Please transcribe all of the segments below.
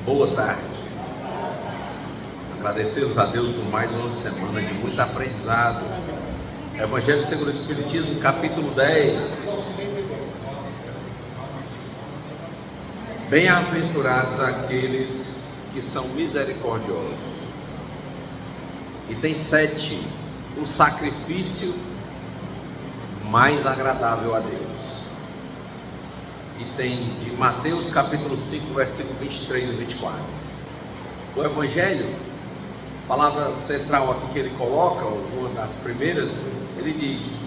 Boa tarde. Agradecemos a Deus por mais uma semana de muito aprendizado. Evangelho segundo o Espiritismo, capítulo 10. Bem-aventurados aqueles que são misericordiosos. E tem 7, o sacrifício mais agradável a Deus. E tem de Mateus capítulo 5, versículo 23 e 24. O Evangelho, a palavra central aqui que ele coloca, uma das primeiras, ele diz: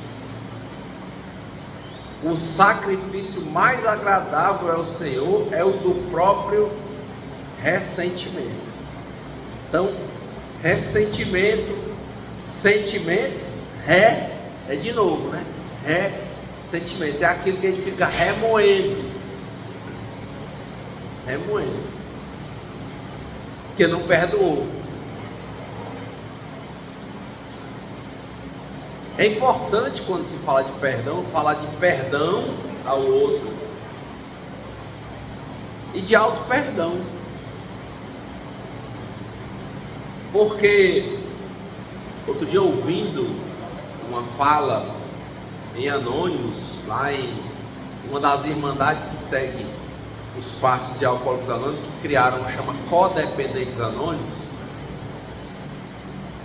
o sacrifício mais agradável ao Senhor é o do próprio ressentimento. Então, ressentimento, sentimento, é de novo, né? Sentimento é aquilo que a gente fica remoendo, que não perdoou. É importante quando se fala de perdão, falar de perdão ao outro e de auto-perdão, porque outro dia, ouvindo uma fala em Anônimos, lá em uma das irmandades que segue os passos de Alcoólicos Anônimos, que criaram uma chama Codependentes Anônimos,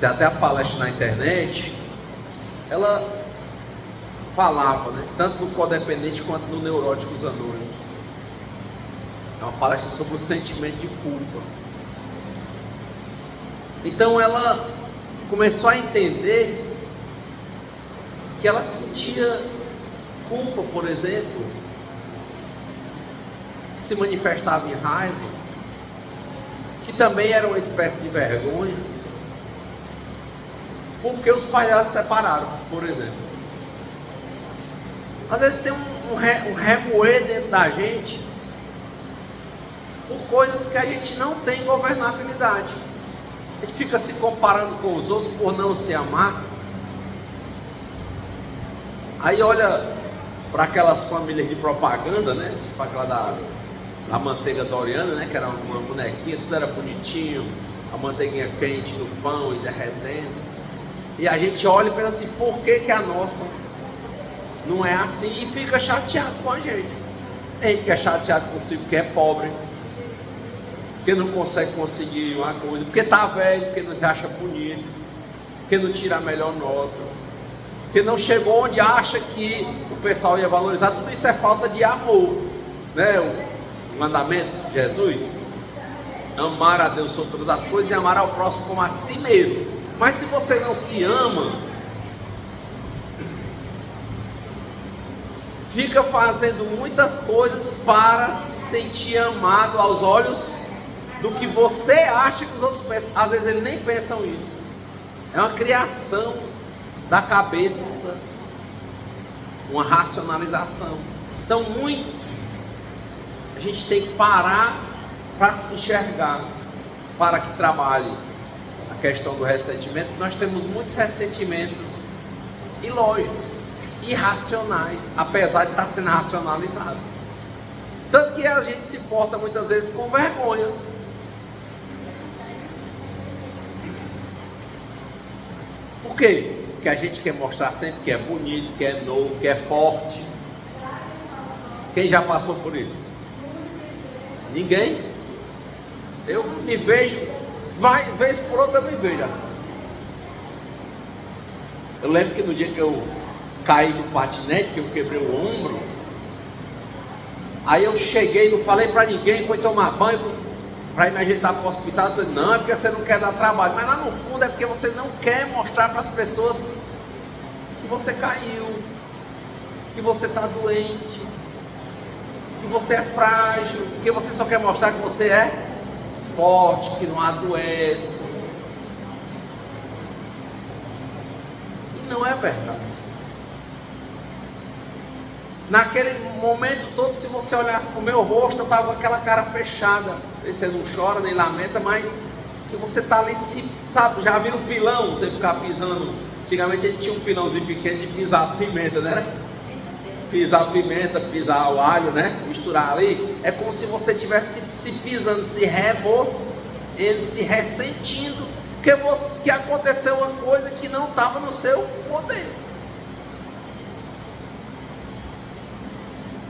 tem até a palestra na internet. Ela falava, né, tanto no codependente quanto no Neuróticos Anônimos. É uma palestra sobre o sentimento de culpa. Então ela começou a entender que ela sentia culpa, por exemplo, que se manifestava em raiva, que também era uma espécie de vergonha, porque os pais dela se separaram, por exemplo. Às vezes tem um remoer dentro da gente por coisas que a gente não tem governabilidade. A gente fica se comparando com os outros por não se amar. Aí olha para aquelas famílias de propaganda, né? Tipo aquela da manteiga Doriana, né? Que era uma bonequinha, tudo era bonitinho, a manteiguinha quente no pão e derretendo. E a gente olha e pensa assim: por que a nossa não é assim? E fica chateado com a gente. A gente fica chateado consigo porque é pobre, porque não consegue conseguir uma coisa, porque está velho, porque não se acha bonito, porque não tira a melhor nota, porque não chegou onde acha que o pessoal ia valorizar. Tudo isso é falta de amor, né? O mandamento de Jesus: amar a Deus sobre todas as coisas e amar ao próximo como a si mesmo. Mas se você não se ama, fica fazendo muitas coisas para se sentir amado aos olhos do que você acha que os outros pensam. Às vezes eles nem pensam isso. É uma criação da cabeça, uma racionalização. Então a gente tem que parar para se enxergar, para que trabalhe a questão do ressentimento. Nós temos muitos ressentimentos ilógicos, irracionais, apesar de estar sendo racionalizado. Tanto que a gente se porta muitas vezes com vergonha. Por quê? Porque a gente quer mostrar sempre que é bonito, que é novo, que é forte. Quem já passou por isso? Ninguém? Eu me vejo, vez por outra eu me vejo assim. Eu lembro que no dia que eu caí no patinete, que eu quebrei o ombro, aí eu cheguei, não falei para ninguém, fui tomar banho, para me ajeitar para o hospital. Eu disse: não, é porque você não quer dar trabalho. Mas lá no fundo é porque você não quer mostrar para as pessoas que você caiu, que você está doente, que você é frágil, que você só quer mostrar que você é forte, que não adoece. E não é verdade. Naquele momento todo, se você olhasse para o meu rosto, eu estava com aquela cara fechada. Você não chora nem lamenta, mas que você está ali, sabe? Já viram pilão? Você ficar pisando. Antigamente a gente tinha um pilãozinho pequeno de pisar pimenta, né? pisar a pimenta, pisar o alho, né? Misturar ali, é como se você estivesse se pisando, se ele se ressentindo, que aconteceu uma coisa que não estava no seu poder.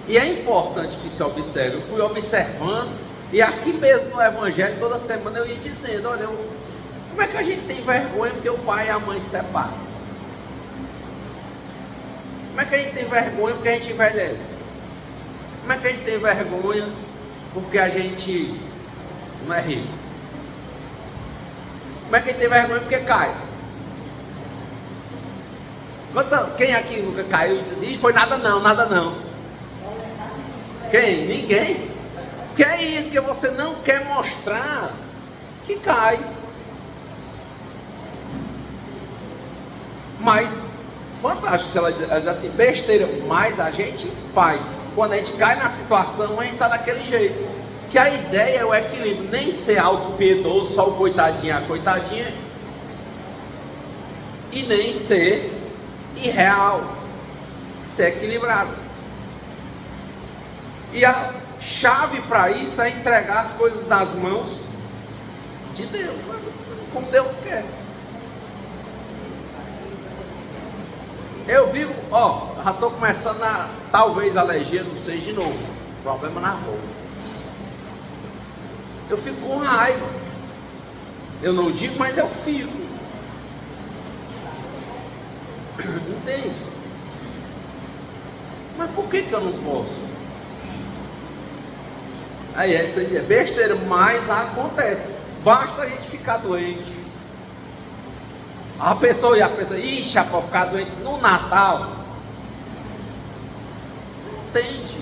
E é importante que se observe. Eu fui observando, e aqui mesmo no Evangelho, toda semana eu ia dizendo: olha, como é que a gente tem vergonha porque o pai e a mãe se separam? Como é que a gente tem vergonha porque a gente envelhece? Como é que a gente tem vergonha porque a gente não é rico? Como é que a gente tem vergonha porque cai? Quem aqui nunca caiu e disse assim: foi nada não, nada não? Quem? Ninguém. Que é isso, que você não quer mostrar que cai. Mas fantástico, se ela diz assim, besteira, mas a gente faz. Quando a gente cai na situação, a gente está daquele jeito. Que a ideia é o equilíbrio, nem ser auto-piedoso, só o coitadinho, a coitadinha, e nem ser irreal, ser equilibrado. E a chave para isso é entregar as coisas nas mãos de Deus, né? Como Deus quer. Eu vivo, já estou começando talvez a alergia, não sei, de novo, problema na boca. Eu fico com raiva. Eu não digo, mas eu fico. Entende? Mas por que eu não posso? Aí essa é besteira, mas acontece. Basta a gente ficar doente. A pessoa ixi, para ficar doente no Natal. Não entende?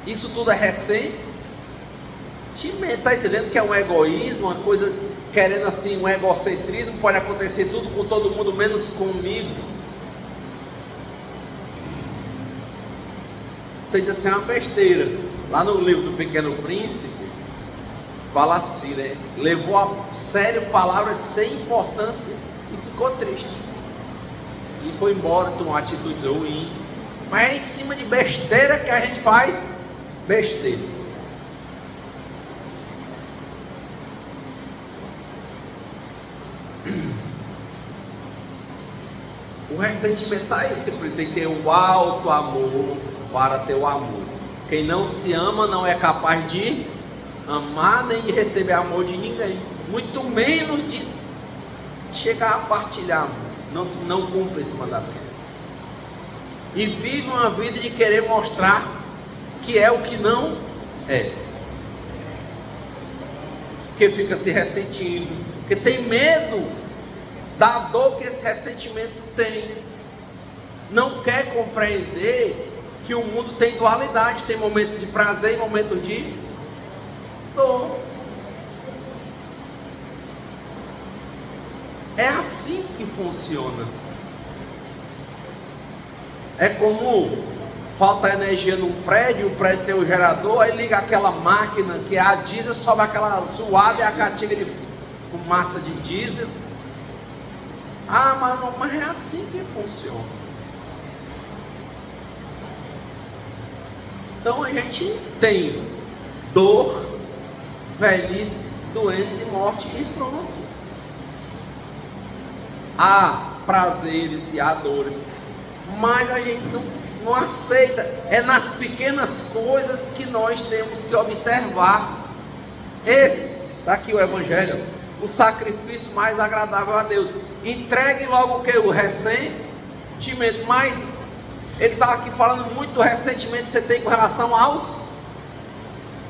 Isso tudo é ressentimento, está entendendo que é um egoísmo, uma coisa querendo assim, um egocentrismo, pode acontecer tudo com todo mundo, menos comigo. Você diz assim, é uma besteira. Lá no livro do Pequeno Príncipe, fala assim, né? Levou a sério palavras sem importância e ficou triste. E foi embora, tomou atitudes ruins. Mas é em cima de besteira que a gente faz besteira. O ressentimento está aí, porque tem que ter um alto amor para ter o amor. Quem não se ama não é capaz de amar nem de receber amor de ninguém, muito menos de chegar a partilhar amor. Não cumpre esse mandamento e vive uma vida de querer mostrar que é o que não é, que fica se ressentindo, que tem medo da dor que esse ressentimento tem, não quer compreender que o mundo tem dualidade, tem momentos de prazer e momentos de dor. É assim que funciona. É como falta energia num prédio, o prédio tem um gerador, aí liga aquela máquina que é a diesel, sobe aquela zoada e a cantiga de fumaça de diesel. Mas é assim que funciona. Então a gente tem dor, velhice, doença e morte e pronto. Há prazeres e há dores, mas a gente não aceita. É nas pequenas coisas que nós temos que observar. Esse, está aqui o Evangelho, o sacrifício mais agradável a Deus. Entregue logo o que? O ressentimento. Mas ele está aqui falando muito do ressentimento que você tem com relação aos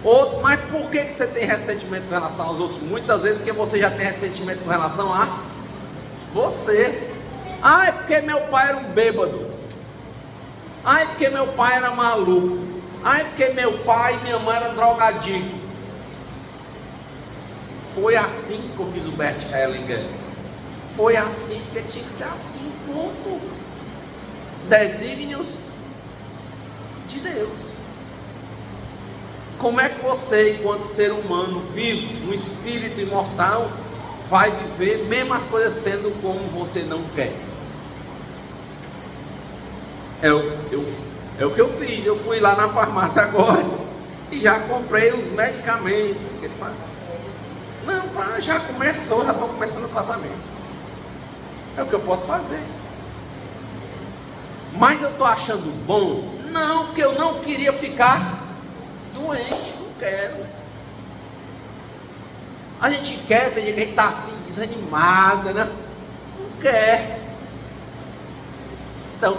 outros. Mas por que você tem ressentimento com relação aos outros? Muitas vezes porque você já tem ressentimento com relação a você. É porque meu pai era um bêbado. É porque meu pai era maluco. É porque meu pai e minha mãe eram drogadictos. Foi assim, como diz o Bert Hellinger. Foi assim, porque tinha que ser assim, ponto. Desígnios de Deus. Como é que você, enquanto ser humano vivo, um espírito imortal, vai viver mesmo as coisas sendo como você não quer? É o que eu fiz. Eu fui lá na farmácia agora e já comprei os medicamentos. Não, já estou começando o tratamento. É o que eu posso fazer. Mas eu estou achando bom? Não, porque eu não queria ficar doente. Não quero. A gente quer, tem gente que está assim, desanimada, né? Não quer. Então,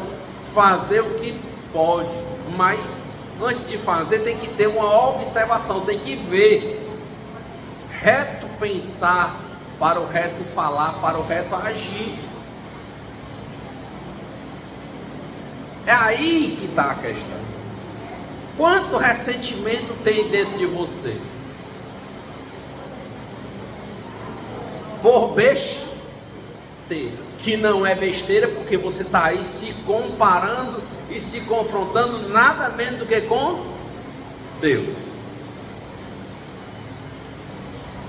fazer o que pode, mas antes de fazer tem que ter uma observação, tem que ver. Reto pensar, para o reto falar, para o reto agir. É aí que está a questão. Quanto ressentimento tem dentro de você? Por besteira, que não é besteira, porque você está aí se comparando e se confrontando nada menos do que com Deus.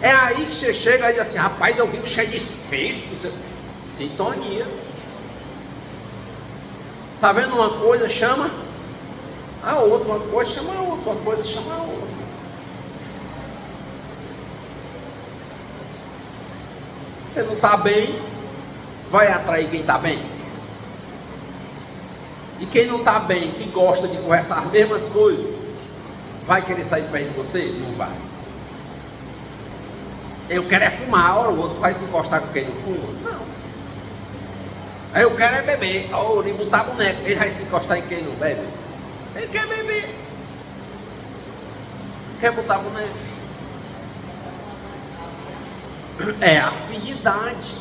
É aí que você chega e diz assim: rapaz, eu vivo cheio de espírito. Sintonia. Está vendo uma coisa, chama a outra, uma coisa chama a outra, uma coisa chama a outra. Você não está bem, vai atrair quem está bem. E quem não está bem, que gosta de conversar as mesmas coisas, vai querer sair perto de você? Não vai. Eu quero é fumar, a hora o outro vai se encostar com quem não fuma? Não. Eu quero é beber, a hora de botar boneco, ele vai se encostar em quem não bebe? Ele quer beber, quer botar boneco. É afinidade.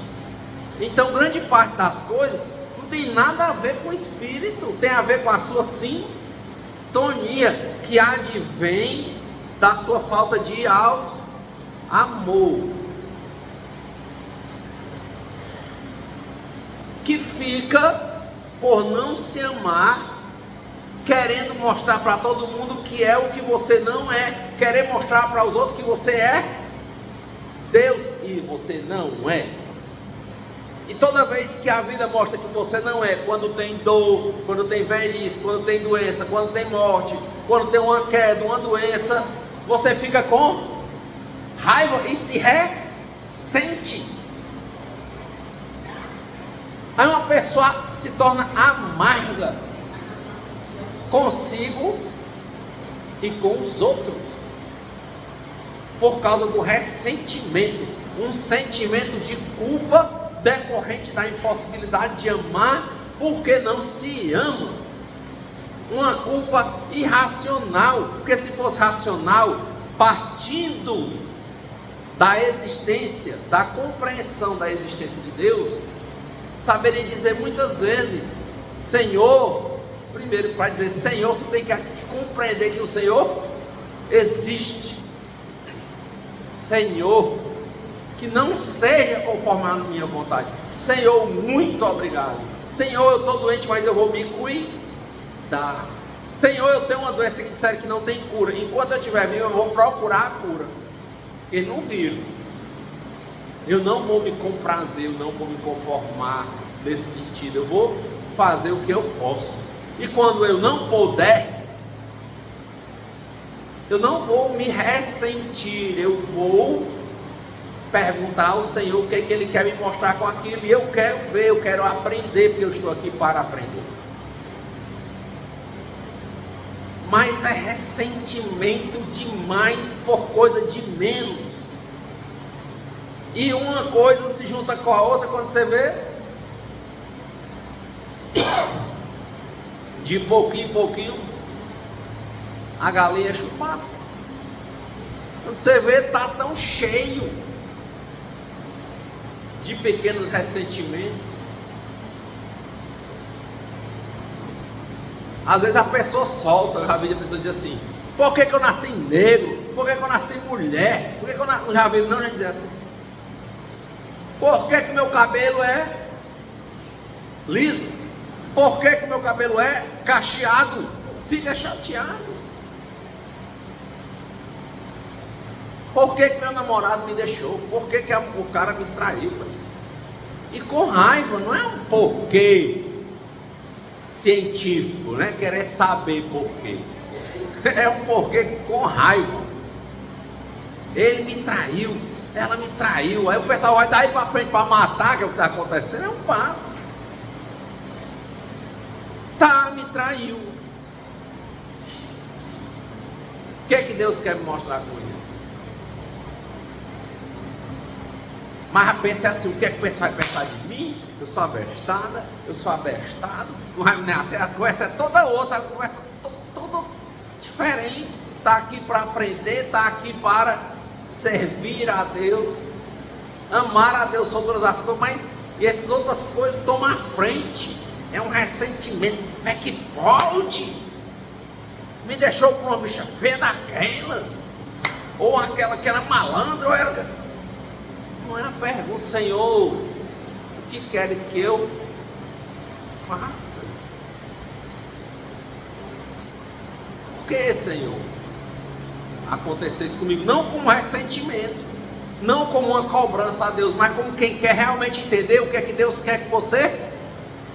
Então grande parte das coisas não tem nada a ver com o espírito, tem a ver com a sua sintonia, que advém da sua falta de amor, que fica por não se amar, querendo mostrar para todo mundo que é o que você não é, querer mostrar para os outros que você é Deus e você não é. E toda vez que a vida mostra que você não é, quando tem dor, quando tem velhice, quando tem doença, quando tem morte, quando tem uma queda, uma doença, você fica com raiva e se ressente. Aí uma pessoa se torna amarga consigo e com os outros, por causa do ressentimento, um sentimento de culpa decorrente da impossibilidade de amar, porque não se ama. Uma culpa irracional, porque se fosse racional, partindo da existência, da compreensão da existência de Deus, saberia dizer muitas vezes: Senhor. Primeiro, para dizer Senhor, você tem que compreender que o Senhor existe. Senhor, que não seja conforme a minha vontade. Senhor, muito obrigado. Senhor, eu estou doente, mas eu vou me cuidar. Senhor, eu tenho uma doença que disseram que não tem cura. Enquanto eu estiver vivo, eu vou procurar a cura. Eles não viram. Eu não vou me comprazer, eu não vou me conformar nesse sentido. Eu vou fazer o que eu posso. E quando eu não puder, eu não vou me ressentir. Eu vou perguntar ao Senhor o que é que Ele quer me mostrar com aquilo. E eu quero ver, eu quero aprender, porque eu estou aqui para aprender. Mas é ressentimento demais por coisa de menos. E uma coisa se junta com a outra, quando você vê, de pouquinho em pouquinho, a galinha é chupada. Quando você vê, está tão cheio de pequenos ressentimentos. Às vezes a pessoa solta, eu já vi a pessoa dizer assim: por que eu nasci negro? Por que eu nasci mulher? Por que eu nasci... Já vi, não, já dizer assim: por que meu cabelo é liso? Por que meu cabelo é cacheado? Fica chateado. Por que meu namorado me deixou? Por que o cara me traiu? E com raiva, não é um porquê. científico, né? Querer saber por quê. É um porquê com raiva. Ele me traiu, ela me traiu. Aí o pessoal vai daí para frente para matar, que é o que está acontecendo. É um passo. Tá, me traiu. O que é que Deus quer me mostrar com isso? Mas pensa assim, o que é que o pessoal vai pensar de mim? Eu sou abestada, eu sou abestado. Não vai me nascer, a conversa é toda outra, a conversa toda diferente. Está aqui para aprender, está aqui para servir a Deus, amar a Deus sobre todas as coisas, mas e essas outras coisas tomam à frente. É um ressentimento. Como é que pode? Me deixou com uma bicha feia daquela, ou aquela que era malandra, ou era... Não é a pergunta, Senhor, o que queres que eu faça? Por que, Senhor, aconteceu isso comigo? Não como ressentimento, não como uma cobrança a Deus, mas como quem quer realmente entender o que é que Deus quer que você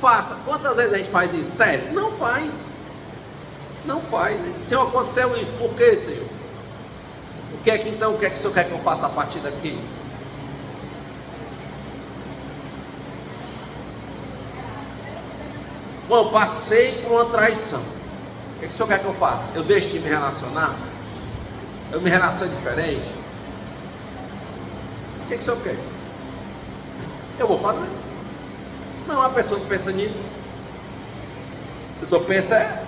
faça. Quantas vezes a gente faz isso? Sério? Não faz. Não faz. Senhor, aconteceu isso, por que, Senhor? O que é que então, o que é que o Senhor quer que eu faça a partir daqui? Bom, passei por uma traição. O que é que o Senhor quer que eu faça? Eu deixo de me relacionar? Eu me relaciono diferente? O que é que o Senhor quer? Eu vou fazer. Não, a pessoa que pensa nisso. A pessoa pensa,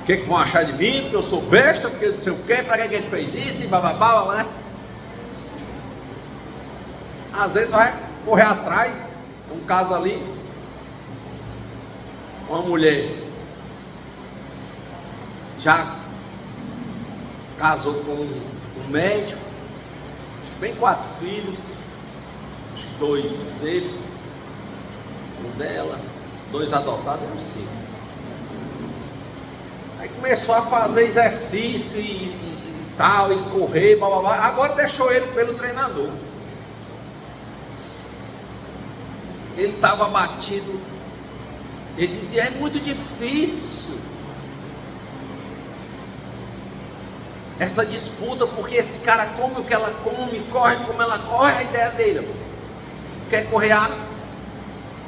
o que vão achar de mim? Porque eu sou besta, porque eu não sei o quê, para que ele fez isso, e bababá, né? Às vezes vai correr atrás, um caso ali, uma mulher já casou com um médico, tem 4 filhos, 2 deles, um dela, 2 adotados e um 5. Aí começou a fazer exercício e tal, e correr, blá, blá, blá. Agora deixou ele pelo treinador. Ele estava abatido. Ele dizia, é muito difícil essa disputa, porque esse cara come o que ela come, corre como ela corre, a ideia dele quer correr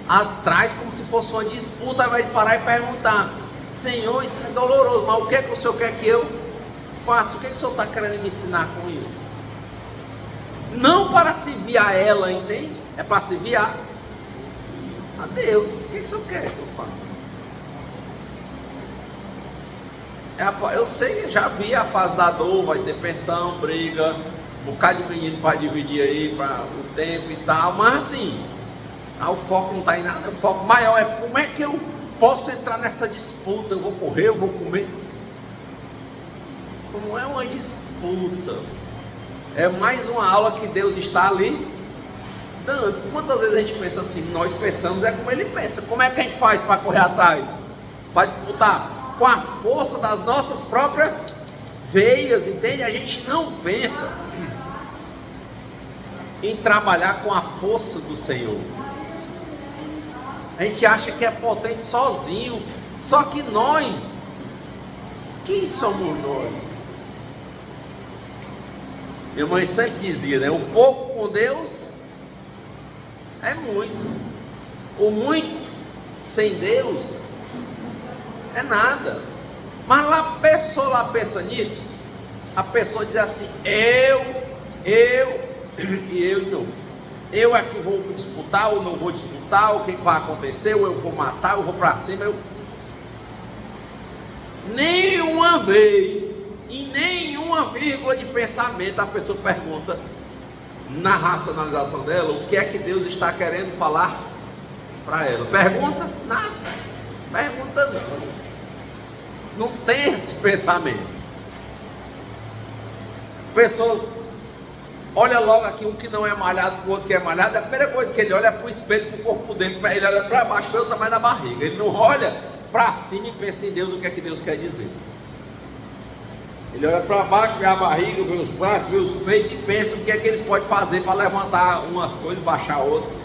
atrás como se fosse uma disputa. Aí vai parar e perguntar, Senhor, isso é doloroso, mas o que é que o Senhor quer que eu faça? O que é que o Senhor está querendo me ensinar com isso? Não para servir a ela, entende? É para servir a Deus. O que é que o Senhor quer que eu faça? Eu sei, já vi a fase da dor, vai ter pensão, briga, um bocado de menino para dividir aí para o tempo e tal, mas assim, o foco não está em nada. O foco maior é como é que eu posso entrar nessa disputa. Eu vou correr, eu vou comer. Não é uma disputa, é mais uma aula que Deus está ali dando. Quantas vezes a gente pensa assim? Nós pensamos é como ele pensa. Como é que a gente faz para correr atrás? Para disputar? Com a força das nossas próprias veias, entende? A gente não pensa em trabalhar com a força do Senhor. A gente acha que é potente sozinho. Só que nós, quem somos nós? Minha mãe sempre dizia, né? O pouco com Deus é muito. O muito sem Deus é nada. Mas lá a pessoa pensa nisso. A pessoa diz assim, eu não. Eu é que vou disputar ou não vou disputar, o que vai acontecer, ou eu vou matar, eu vou para cima. Nenhuma vez, em nenhuma vírgula de pensamento, a pessoa pergunta, na racionalização dela, o que é que Deus está querendo falar para ela. Pergunta? Nada. Pergunta não. Não tem esse pensamento. A pessoa olha logo aqui, um que não é malhado para o outro que é malhado. A primeira coisa que ele olha é para o espelho, para o corpo dele. Ele olha para baixo, pelo tamanho da barriga. Ele não olha para cima e pensa em Deus, o que é que Deus quer dizer. Ele olha para baixo, vê a barriga, vê os braços, vê os peitos e pensa o que é que ele pode fazer para levantar umas coisas e baixar outras.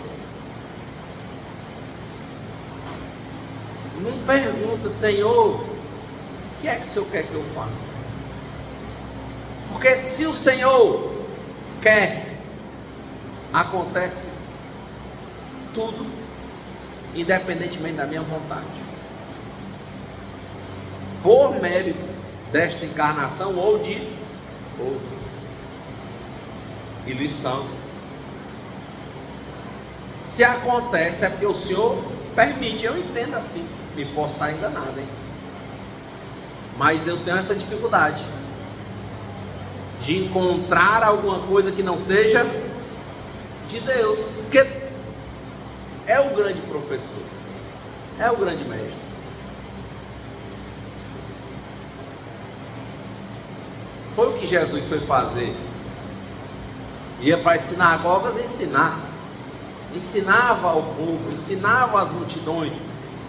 Não pergunta, Senhor, o que é que o Senhor quer que eu faça? Porque se o Senhor quer, acontece tudo, independentemente da minha vontade, por mérito desta encarnação ou de outros. E lição: se acontece é porque o Senhor permite. Eu entendo assim, me posso estar enganado, hein? Mas eu tenho essa dificuldade de encontrar alguma coisa que não seja de Deus, porque é o grande professor, é o grande mestre. Foi o que Jesus foi fazer. Ia para as sinagogas ensinar. Ensinava ao povo, ensinava às multidões,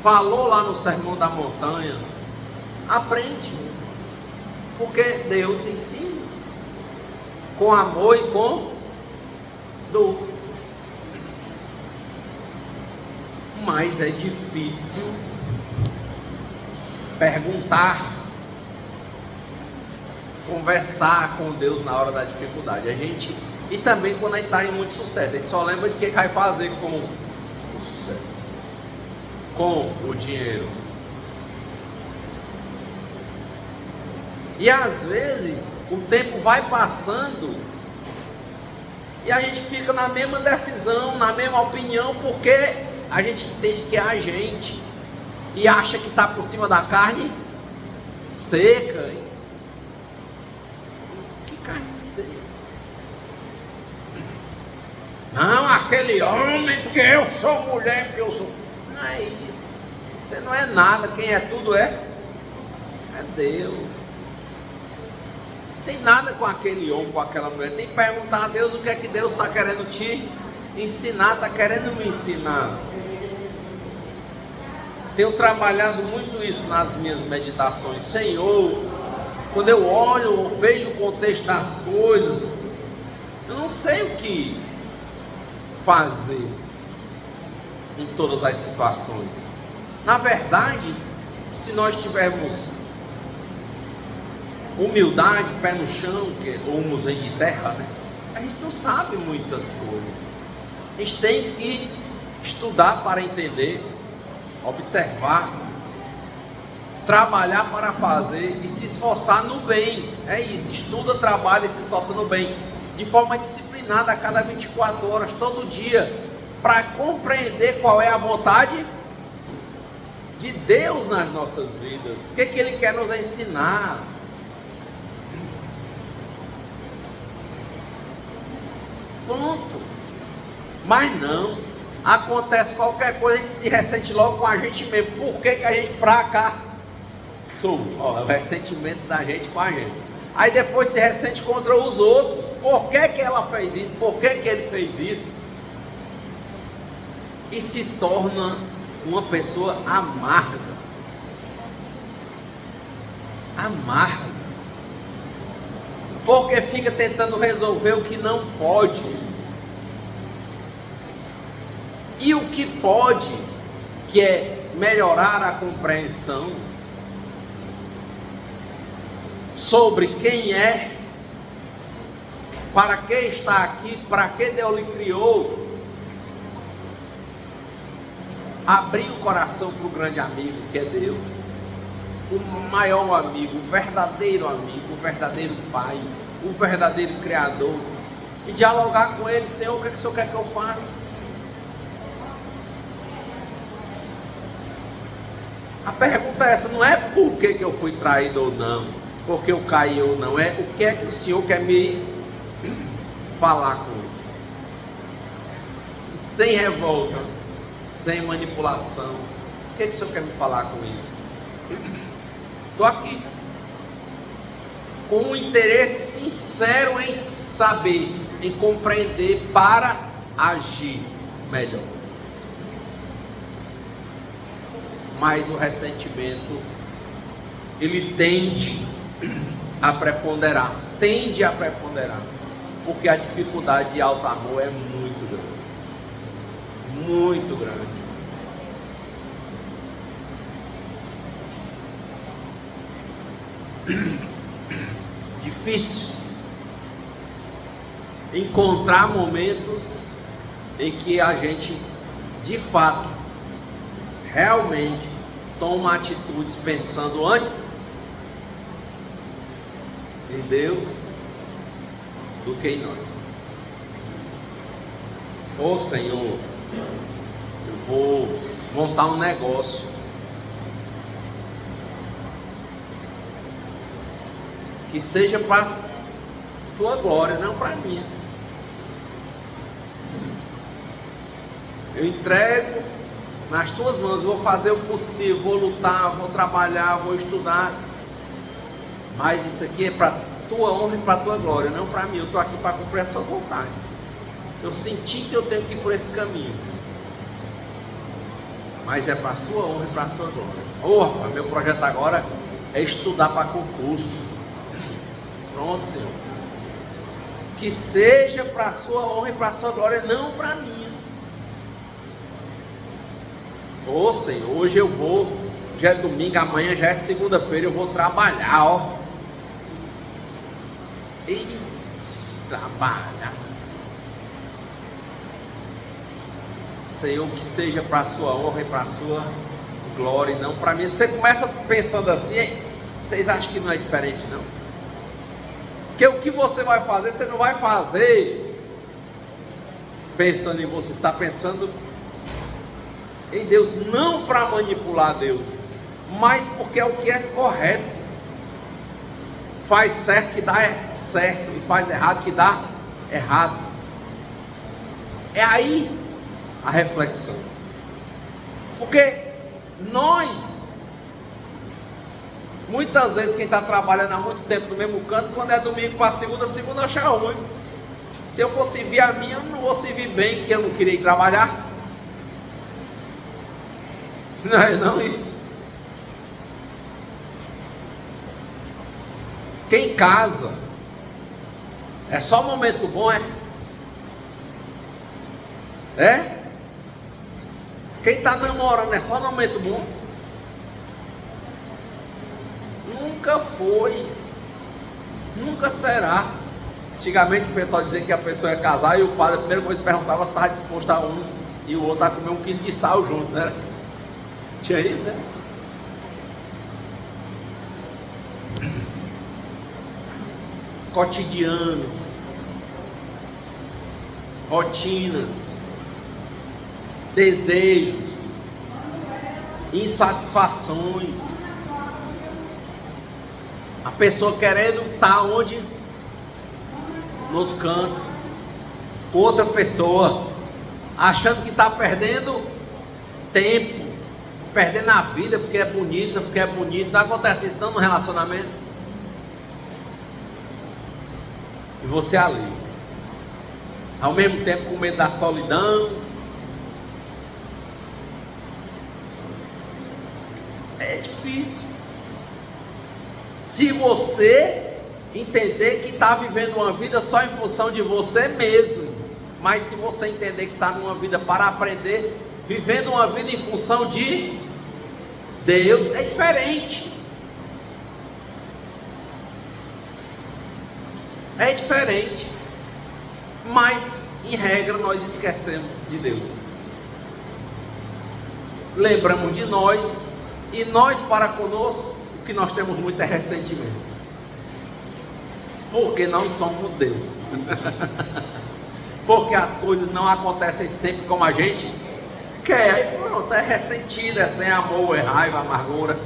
falou lá no Sermão da Montanha. Aprende, porque Deus ensina com amor e com dor. Mas é difícil perguntar, conversar com Deus na hora da dificuldade. E também quando a gente está em muito sucesso, a gente só lembra de que vai fazer com o sucesso, com o dinheiro. E às vezes o tempo vai passando e a gente fica na mesma decisão, na mesma opinião, porque a gente entende que é a gente e acha que está por cima da carne seca, hein? Que carne seca? Não, aquele homem, porque eu sou mulher, porque eu sou... Não é isso. Você não é nada, quem é tudo é Deus. Não tem nada com aquele homem, com aquela mulher. Tem que perguntar a Deus o que é que Deus está querendo te ensinar, está querendo me ensinar. Tenho trabalhado muito isso nas minhas meditações. Senhor, quando eu olho, vejo o contexto das coisas, eu não sei o que fazer em todas as situações. Na verdade, se nós tivermos humildade, pé no chão, que ou um museu de terra, né? A gente não sabe muitas coisas. A gente tem que estudar para entender, observar, trabalhar para fazer e se esforçar no bem. É isso, estuda, trabalha e se esforça no bem, de forma disciplinada, a cada 24 horas, todo dia, para compreender qual é a vontade de Deus nas nossas vidas. O que Ele quer nos ensinar. Ponto. Mas não, acontece qualquer coisa, a gente se ressente logo com a gente mesmo. Por que a gente fracassou? O ressentimento da gente com a gente. Aí depois se ressente contra os outros. Por que ela fez isso? Por que ele fez isso? E se torna uma pessoa amarga. Amarga. Porque fica tentando resolver o que não pode. E o que pode, que é melhorar a compreensão sobre quem é, para que está aqui, para que Deus lhe criou, abrir o coração para o grande amigo que é Deus, o maior amigo, o verdadeiro Pai, o verdadeiro Criador, e dialogar com Ele. Senhor, o que o Senhor quer que eu faça? A pergunta é essa, não é por que eu fui traído ou não, porque eu caí ou não, é o que é que o Senhor quer me falar com isso, sem revolta, sem manipulação. O que é que o Senhor quer me falar com isso? Estou aqui com um interesse sincero em saber, em compreender, para agir melhor. Mas o ressentimento, ele tende a preponderar, porque a dificuldade de alto amor é muito grande, muito grande. difícil encontrar momentos em que a gente, de fato, realmente toma atitudes pensando antes em Deus do que em nós. Ô Senhor, eu vou montar um negócio que seja para tua glória, não para mim. Eu entrego nas tuas mãos, vou fazer o possível, vou lutar, vou trabalhar, vou estudar, mas isso aqui é para tua honra e para tua glória, não para mim. Eu estou aqui para cumprir a sua vontade. Eu senti que eu tenho que ir por esse caminho, mas é para a sua honra e para a sua glória. Rapaz, meu projeto agora é estudar para concurso. Pronto, Senhor, que seja para a sua honra e para a sua glória, não para mim. Senhor, hoje eu vou, já é domingo, amanhã já é segunda-feira, eu vou trabalhar, trabalhar. Senhor, que seja para a sua honra e para a sua glória, e não para mim. Você começa pensando assim, vocês acham que não é diferente, não? Porque o que você vai fazer, você não vai fazer pensando em você, está pensando em Deus, não para manipular Deus, mas porque é o que é correto. Faz certo que dá certo, e faz errado que dá errado. É aí a reflexão. Porque nós, muitas vezes, quem está trabalhando há muito tempo no mesmo canto, quando é domingo para segunda acha ruim. Se eu for servir a mim, eu não vou servir bem, porque eu não queria ir trabalhar. Não é não isso? Quem casa é só momento bom, é? É? Quem está namorando é só momento bom? Nunca foi, nunca será. Antigamente o pessoal dizia que a pessoa ia casar e o padre, a primeira coisa que perguntava se estava disposto a um e o outro a comer 1 quilo de sal junto, né? Tinha isso, né? Cotidiano, rotinas, desejos, insatisfações. A pessoa querendo estar onde? No outro canto, com outra pessoa, achando que está perdendo tempo, perdendo a vida porque é bonita, porque é bonito. Não acontece isso não no relacionamento. E você ali, ao mesmo tempo com medo da solidão. É difícil. Se você entender que está vivendo uma vida só em função de você mesmo, mas se você entender que está numa vida para aprender, vivendo uma vida em função de Deus, é diferente. É diferente. Mas, em regra, nós esquecemos de Deus. Lembramos de nós, e nós para conosco, o que nós temos muito é ressentimento. Porque não somos Deus. Porque as coisas não acontecem sempre como a gente quer. Aí pronto, é ressentido, é sem amor, é raiva, amargura.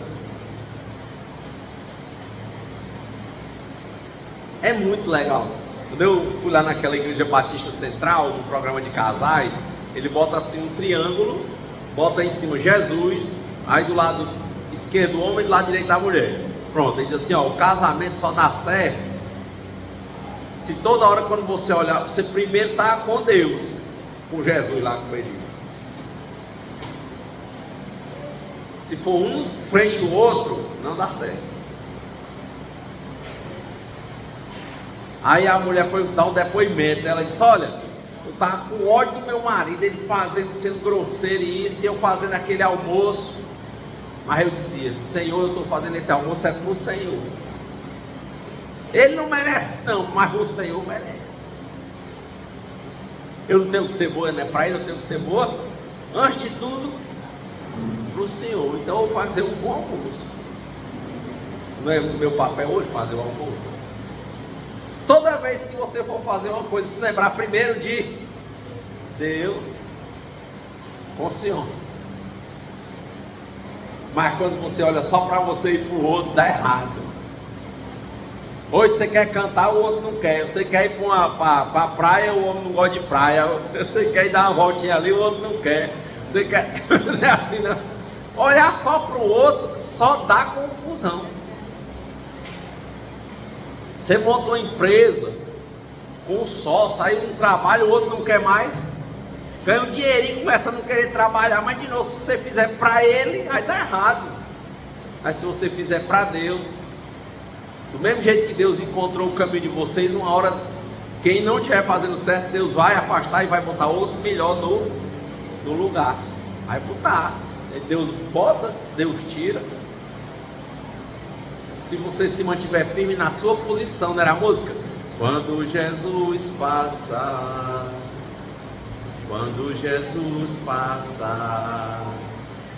É muito legal. Quando eu fui lá naquela igreja Batista Central, no programa de casais, ele bota assim um triângulo, bota em cima Jesus, aí do lado esquerdo o homem e do lado direito a mulher. Pronto, ele diz assim, ó, o casamento só dá certo se toda hora quando você olhar, você primeiro está com Deus, com Jesus lá com ele. Se for um frente ao outro, não dá certo. Aí a mulher foi dar um depoimento, ela disse, olha, eu estava com ódio do meu marido, ele fazendo, sendo grosseiro e isso, e eu fazendo aquele almoço. Mas eu dizia, Senhor, eu estou fazendo esse almoço é para o Senhor. Ele não merece não, mas o Senhor merece. Eu não tenho que ser boa, né? Para ele eu tenho que ser boa, antes de tudo, para o Senhor. Então eu vou fazer um bom almoço. Não é o meu papel hoje fazer o almoço? Toda vez que você for fazer uma coisa, se lembrar primeiro de Deus, funciona. Mas quando você olha só para você e para o outro, dá errado. Hoje você quer cantar, o outro não quer. Você quer ir para a praia, o homem não gosta de praia. Você quer ir dar uma voltinha ali, o outro não quer. Você quer. Não é assim, não. Olhar só para o outro só dá confusão. Você monta uma empresa com um sócio, aí um trabalha, o outro não quer mais. Ganha um dinheirinho, começa a não querer trabalhar. Mas de novo, se você fizer para ele, vai dar errado. Mas se você fizer para Deus, do mesmo jeito que Deus encontrou o caminho de vocês, uma hora, quem não estiver fazendo certo, Deus vai afastar e vai botar outro melhor no lugar. Vai botar. Deus bota, Deus tira. Se você se mantiver firme na sua posição, não era a música? Quando Jesus passa, quando Jesus passa,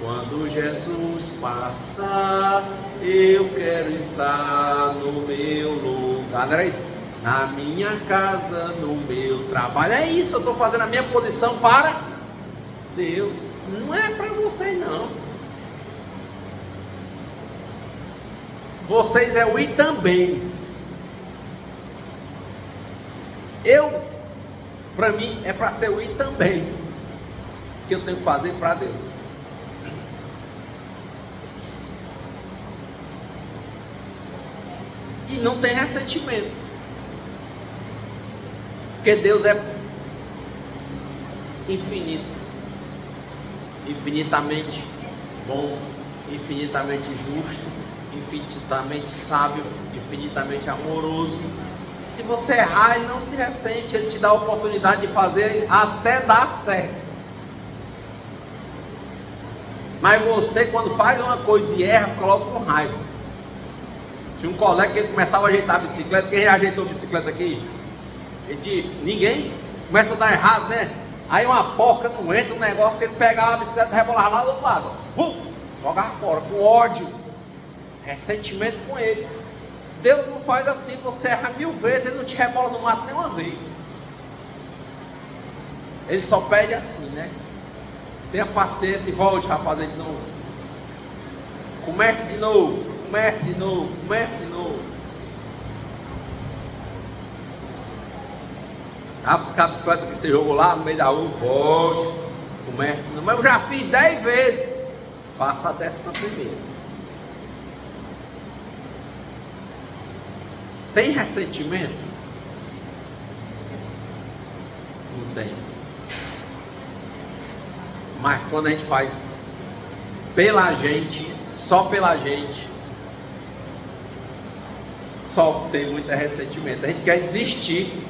quando Jesus passa, eu quero estar no meu lugar. Não era isso? Na minha casa, no meu trabalho. É isso, eu estou fazendo a minha posição para Deus. Não é para vocês não. Vocês é o ir também. Eu, para mim, é para ser o ir também, que eu tenho que fazer para Deus. E não tem ressentimento, porque Deus é infinito, infinitamente bom, infinitamente justo, infinitamente sábio, infinitamente amoroso. Se você errar, Ele não se ressente, Ele te dá a oportunidade de fazer até dar certo. Mas você, quando faz uma coisa e erra, fica logo com raiva. Tinha um colega que ele começava a ajeitar a bicicleta. Quem já ajeitou a bicicleta aqui? Ninguém. Começa a dar errado, né? Aí uma porca não entra, um negócio, ele pegava a bicicleta e rebolava lá do outro lado, jogava fora, com ódio, ressentimento com ele. Deus não faz assim. Você erra 1000 vezes, Ele não te rebola no mato nenhuma vez. Ele só pede assim, né? Tenha paciência e volte a fazer de novo. Comece de novo, comece de novo, comece de novo. Vai buscar a bicicleta que você jogou lá no meio da rua, volte, comece de novo. Mas eu já fiz 10 vezes. Faça a 11ª. Tem ressentimento? Não tem. Mas quando a gente faz pela gente, só pela gente, só tem muito ressentimento. A gente quer desistir.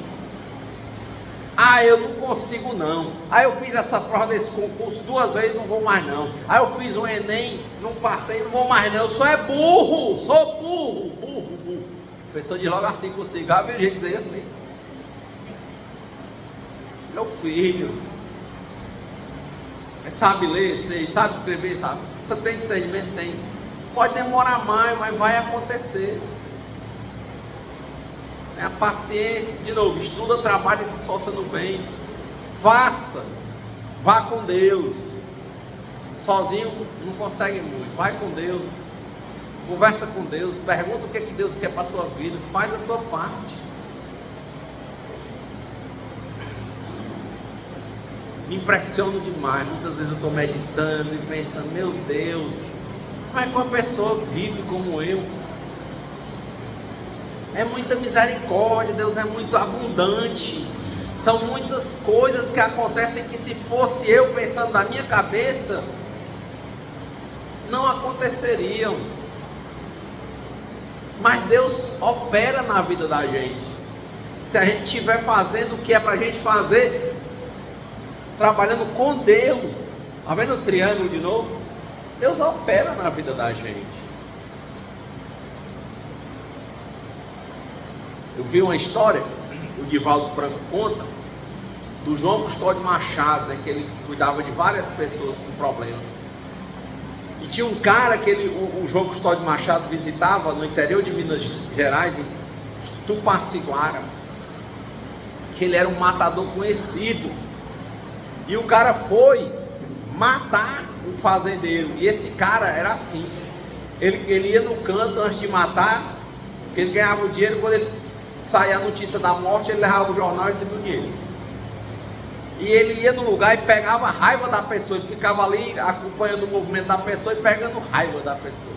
Ah, eu não consigo não. Ah, eu fiz essa prova desse concurso 2 vezes, não vou mais não. Ah, eu fiz o Enem, não passei, não vou mais não. Eu sou burro, sou burro. A pessoa diz logo assim consigo. Ah, viu gente dizer assim? Meu filho, sabe ler, sabe escrever, sabe? Você tem discernimento? Tem. Pode demorar mais, mas vai acontecer. É a paciência, de novo, estuda, trabalha e se esforça no bem. Faça, vá com Deus. Sozinho não consegue muito, vai com Deus. Conversa com Deus, pergunta o que Deus quer para a tua vida, faz a tua parte. Me impressiono demais, muitas vezes eu estou meditando e pensando, meu Deus, como é que uma pessoa vive como eu? É muita misericórdia, Deus é muito abundante. São muitas coisas que acontecem que se fosse eu pensando na minha cabeça, não aconteceriam. Mas Deus opera na vida da gente. Se a gente estiver fazendo o que é para a gente fazer, trabalhando com Deus. Está vendo o triângulo de novo? Deus opera na vida da gente. Eu vi uma história, o Divaldo Franco conta, do João Custódio Machado, né, que ele cuidava de várias pessoas com problemas. E tinha um cara que o João Custódio Machado visitava no interior de Minas Gerais, em Tupaciguara, que ele era um matador conhecido. E o cara foi matar um fazendeiro. E esse cara era assim. Ele ia no canto antes de matar, ele ganhava o dinheiro. Quando ele saía a notícia da morte, ele levava o jornal e recebia o dinheiro. E ele ia no lugar e pegava a raiva da pessoa. Ele ficava ali acompanhando o movimento da pessoa e pegando raiva da pessoa.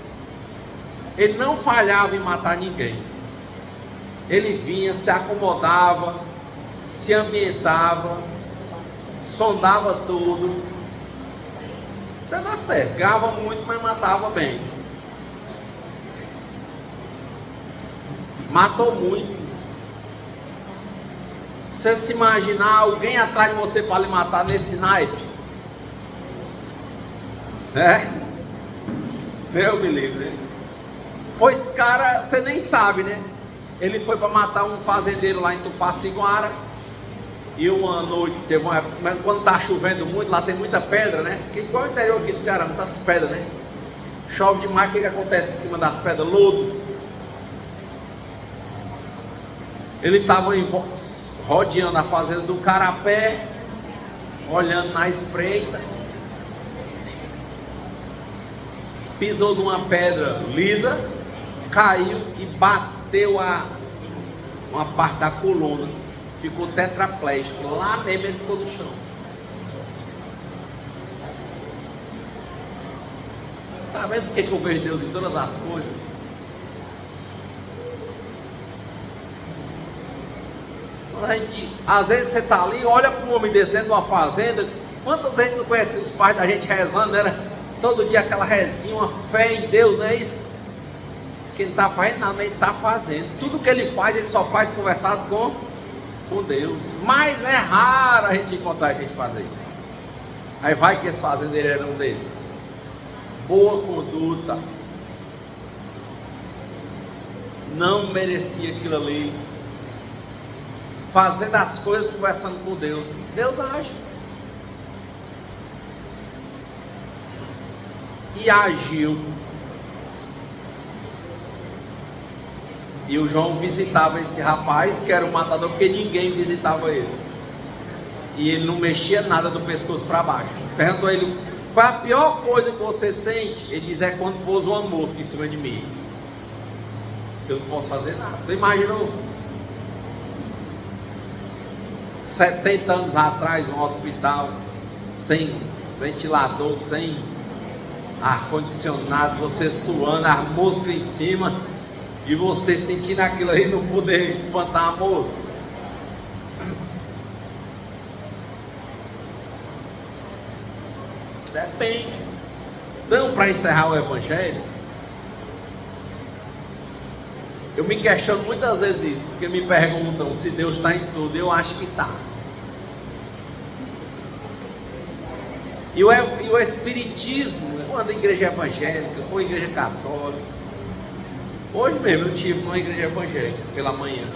Ele não falhava em matar ninguém. Ele vinha, se acomodava, se ambientava, sondava tudo. Dava certo, ganhava muito, mas matava bem. Matou muitos. Você se imaginar alguém atrás de você para lhe matar nesse naipe? Meu me livre, né? Pois cara, você nem sabe, né? Ele foi para matar um fazendeiro lá em Tupaciguara. E uma noite, teve uma época, quando está chovendo muito, lá tem muita pedra, né? Que igual o interior aqui de Ceará, muitas pedras, né? Chove demais, o que acontece em cima das pedras? Lodo. Ele estava rodeando a fazenda do Carapé, olhando na espreita, pisou numa pedra lisa, caiu e bateu uma parte da coluna, ficou tetraplégico. Lá mesmo ele ficou no chão. Tá vendo porque que eu vejo Deus em todas as coisas? Às vezes você está ali, olha para um homem desse dentro de uma fazenda. Quantas vezes não conhece os pais da gente rezando, era todo dia aquela rezinha, uma fé em Deus, não é isso? Diz que ele não está fazendo nada, mas ele está fazendo. Tudo que ele só faz conversado com Deus. Mas é raro a gente encontrar gente fazer isso. Aí vai que esse fazendeiro era um desses. Boa conduta. Não merecia aquilo ali. Fazendo as coisas conversando com Deus. Deus age. E agiu. E o João visitava esse rapaz, que era o matador, porque ninguém visitava ele. E ele não mexia nada do pescoço para baixo. Perguntou a ele: qual a pior coisa que você sente? Ele diz: é quando pousa uma mosca em cima de mim. Eu não posso fazer nada. Tu imaginou? 70 anos atrás, um hospital sem ventilador, sem ar-condicionado, você suando, a mosca em cima, e você sentindo aquilo aí, não poder espantar a mosca. Depende. Então, para encerrar o Evangelho, eu me questiono muitas vezes isso, porque me perguntam se Deus está em tudo. Eu acho que está. E o Espiritismo, quando a igreja evangélica, ou a igreja católica, hoje mesmo eu tive uma igreja evangélica pela manhã,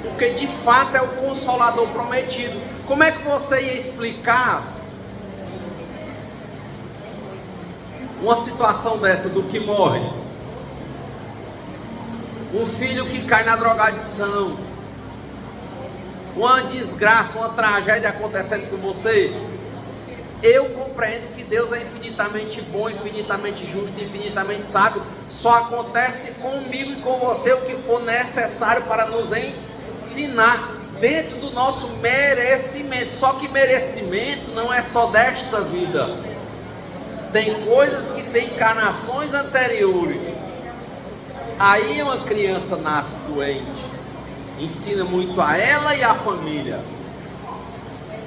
porque de fato é o Consolador prometido. Como é que você ia explicar uma situação dessa do que morre? Um filho que cai na drogadição, uma desgraça, uma tragédia acontecendo com você. Eu compreendo que Deus é infinitamente bom, infinitamente justo, infinitamente sábio. Só acontece comigo e com você o que for necessário para nos ensinar dentro do nosso merecimento. Só que merecimento não é só desta vida. Tem coisas que têm encarnações anteriores. Aí uma criança nasce doente, ensina muito a ela e a família.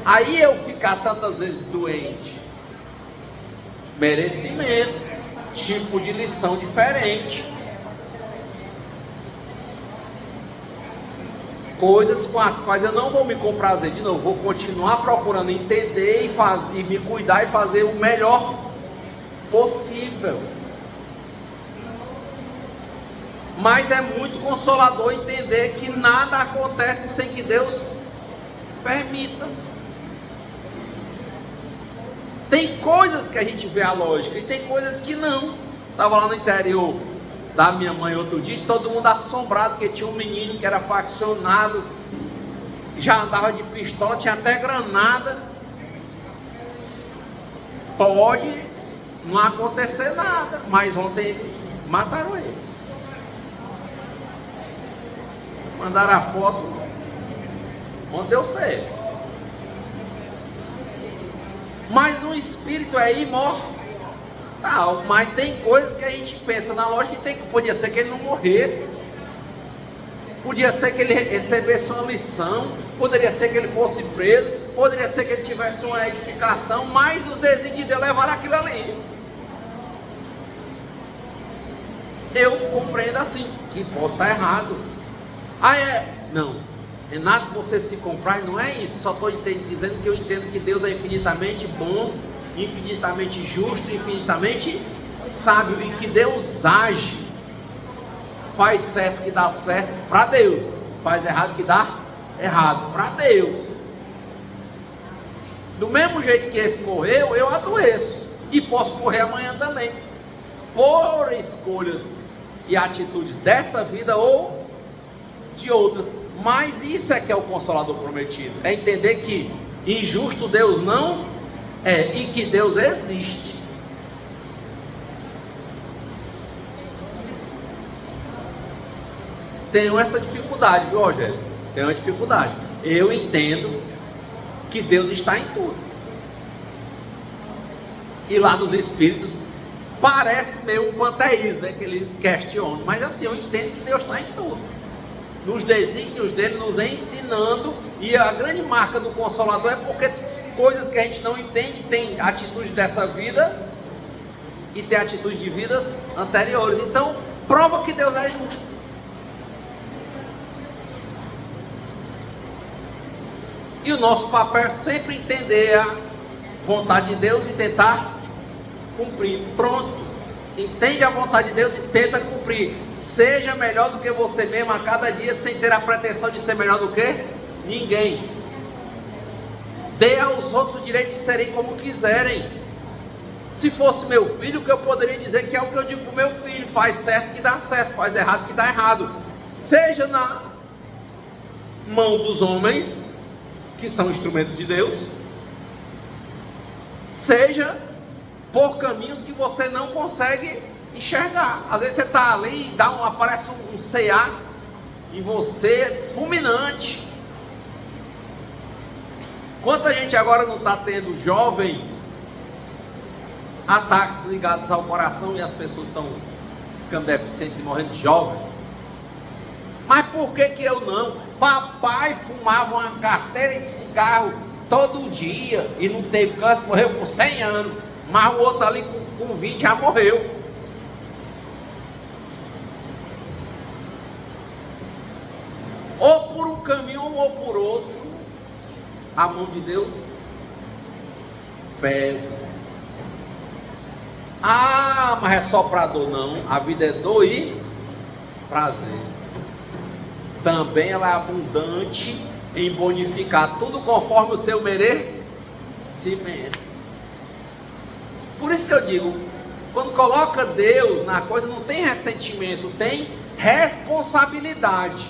Aí eu ficar tantas vezes doente, merecimento, tipo de lição diferente. Coisas com as quais eu não vou me comprazer de novo, vou continuar procurando entender e me cuidar e fazer o melhor possível. Mas é muito consolador entender que nada acontece sem que Deus permita. Tem coisas que a gente vê a lógica e tem coisas que não. Estava lá no interior da minha mãe outro dia, todo mundo assombrado, porque tinha um menino que era faccionado, já andava de pistola, tinha até granada. Pode não acontecer nada, mas ontem mataram ele. Mandaram a foto, onde deu certo. Mas o espírito é imortal. Mas tem coisas que a gente pensa na lógica que podia ser que ele não morresse, podia ser que ele recebesse uma lição, poderia ser que ele fosse preso, poderia ser que ele tivesse uma edificação, mas os desígnios de Deus levaram aquilo ali. Eu compreendo assim, que posso estar errado. Não, Renato, você se comprar, não é isso. Só estou dizendo que eu entendo que Deus é infinitamente bom, infinitamente justo, infinitamente sábio, e que Deus age, faz certo que dá certo para Deus, faz errado que dá errado para Deus. Do mesmo jeito que esse morreu, eu adoeço e posso morrer amanhã também, por escolhas e atitudes dessa vida ou de outras. Mas isso é que é o Consolador prometido, é entender que injusto Deus não é, e que Deus existe. Tenho essa dificuldade, viu, Rogério? Tenho uma dificuldade. Eu entendo que Deus está em tudo. E lá nos Espíritos parece meio um panteísmo, né, que eles questionam. Mas assim, eu entendo que Deus está em tudo, nos desígnios dele, nos ensinando. E a grande marca do Consolador é porque coisas que a gente não entende, tem atitudes dessa vida e tem atitudes de vidas anteriores. Então, prova que Deus é justo. E o nosso papel é sempre entender a vontade de Deus e tentar cumprir. Pronto. Entende a vontade de Deus e tenta cumprir. Seja melhor do que você mesmo a cada dia, sem ter a pretensão de ser melhor do que ninguém. Dê aos outros o direito de serem como quiserem. Se fosse meu filho, o que eu poderia dizer que é o que eu digo para o meu filho: faz certo que dá certo, faz errado que dá errado. Seja na mão dos homens, que são instrumentos de Deus, seja por caminhos que você não consegue enxergar. Às vezes você está ali e aparece um CA em você fulminante. Quanta gente agora não está tendo, jovem, ataques ligados ao coração e as pessoas estão ficando deficientes e morrendo de jovem? Mas por que eu não? Papai fumava uma carteira de cigarro todo dia e não teve câncer, morreu com 100 anos, mas o outro ali com 20 já morreu. Ou por um caminho ou por outro, a mão de Deus pesa. Mas é só para dor? Não, a vida é dor e prazer. Também ela é abundante em bonificar tudo conforme o seu merecimento. Por isso que eu digo, quando coloca Deus na coisa, não tem ressentimento, tem responsabilidade.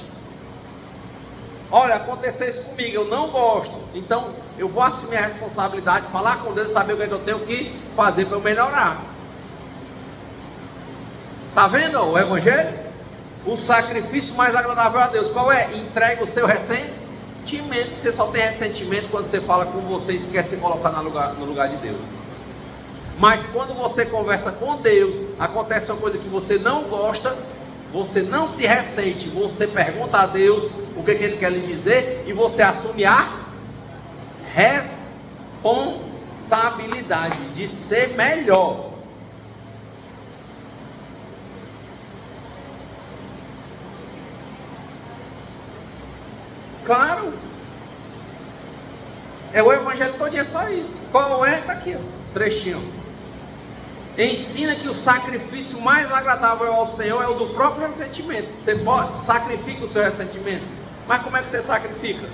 Olha, aconteceu isso comigo, eu não gosto, então eu vou assumir a responsabilidade, falar com Deus, saber o que é que eu tenho que fazer para eu melhorar. Está vendo o Evangelho? O sacrifício mais agradável a Deus, qual é? Entrega o seu ressentimento. Você só tem ressentimento quando você fala com vocês e quer se colocar no lugar de Deus. Mas quando você conversa com Deus, acontece uma coisa que você não gosta, você não se ressente, você pergunta a Deus o que Ele quer lhe dizer e você assume a responsabilidade de ser melhor. Claro, é o Evangelho todo dia, é só isso. Qual é? Está aqui, ó, trechinho. ensina que o sacrifício mais agradável ao Senhor é o do próprio ressentimento. Você sacrifica o seu ressentimento. Mas como é que você sacrifica?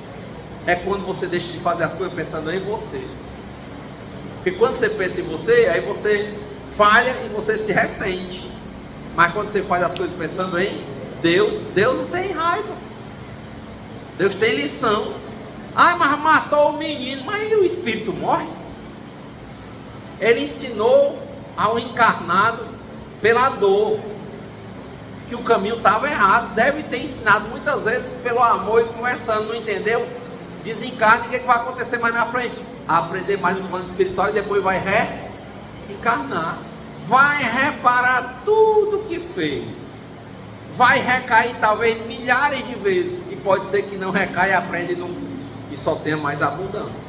É quando você deixa de fazer as coisas pensando em você. Porque quando você pensa em você, aí você falha e você se ressente. Mas quando você faz as coisas pensando em Deus, Deus não tem raiva. Deus tem lição. Ah, mas matou o menino. Mas e o espírito morre? Ele ensinou ao encarnado pela dor que o caminho estava errado. Deve ter ensinado muitas vezes pelo amor e conversando, não entendeu? Desencarna, e o que vai acontecer mais na frente? Aprender mais no plano espiritual e depois vai reencarnar. Vai reparar tudo que fez. Vai recair talvez milhares de vezes. E pode ser que não recaia e aprenda e só tenha mais abundância.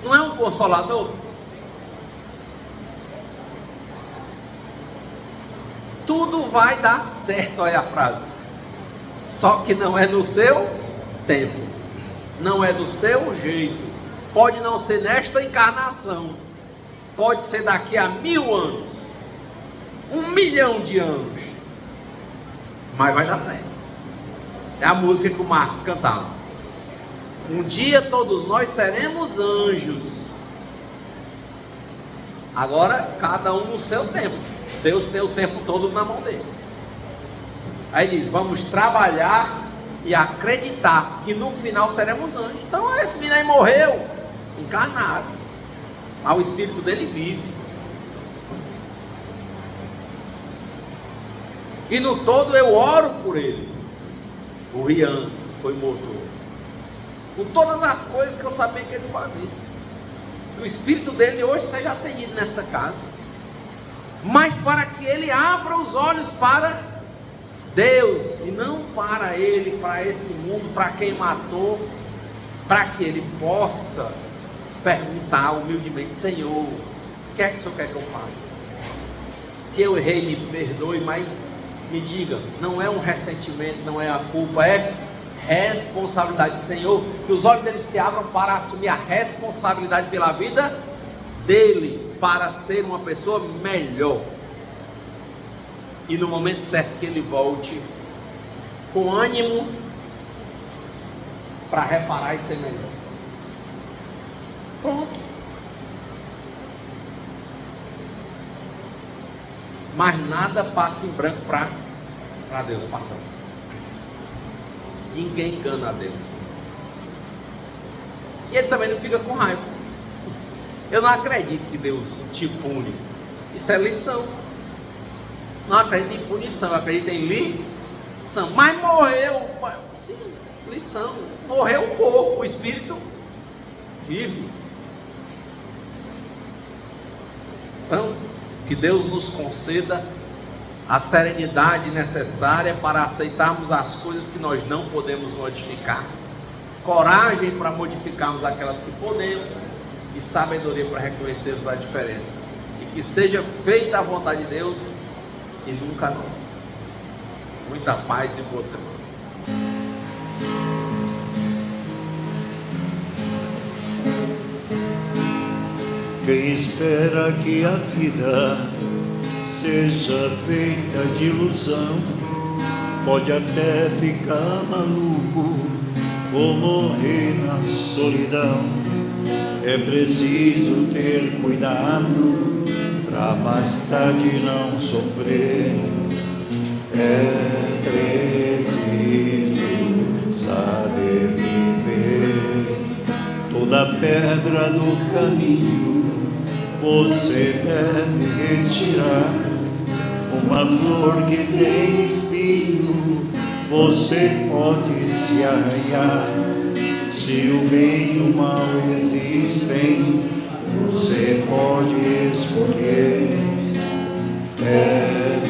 Não é um consolador? Tudo vai dar certo, olha a frase. Só que não é no seu tempo. Não é do seu jeito. Pode não ser nesta encarnação. Pode ser daqui a 1000 anos. 1 milhão de anos. Mas vai dar certo. É a música que o Marcos cantava. Um dia todos nós seremos anjos. Agora, cada um no seu tempo. Deus tem o tempo todo na mão dele. Aí ele diz, vamos trabalhar e acreditar que no final seremos anjos. Então esse menino aí morreu, encarnado, mas o espírito dele vive. E no todo eu oro por ele. O Rian foi morto. Com todas as coisas que eu sabia que ele fazia. O espírito dele hoje seja atendido nessa casa. Mas para que ele abra os olhos para Deus, e não para ele, para esse mundo, para quem matou, para que ele possa perguntar humildemente, Senhor, o que é que o Senhor quer que eu faça? Se eu errei, me perdoe, mas me diga, não é um ressentimento, não é a culpa, é responsabilidade. Senhor, que os olhos dele se abram para assumir a responsabilidade pela vida dele, para ser uma pessoa melhor, e no momento certo que ele volte com ânimo para reparar e ser melhor. Pronto. Mas nada passa em branco para Deus passar. Ninguém engana a Deus. E ele também não fica com raiva. Eu não acredito que Deus te pune. Isso é lição. Não acredito em punição, eu acredito em lição. Mas morreu, sim, lição. Morreu o corpo, o espírito vive. Então, que Deus nos conceda a serenidade necessária para aceitarmos as coisas que nós não podemos modificar, coragem para modificarmos aquelas que podemos, e sabedoria para reconhecermos a diferença. E que seja feita a vontade de Deus e nunca a nossa. Muita paz e boa semana. Quem espera que a vida seja feita de ilusão, pode até ficar maluco ou morrer na solidão. É preciso ter cuidado pra mais tarde não sofrer. É preciso saber viver. Toda pedra do caminho você deve retirar. Uma flor que tem espinho você pode se arranhar. Se o bem e o mal existem, você pode escolher. É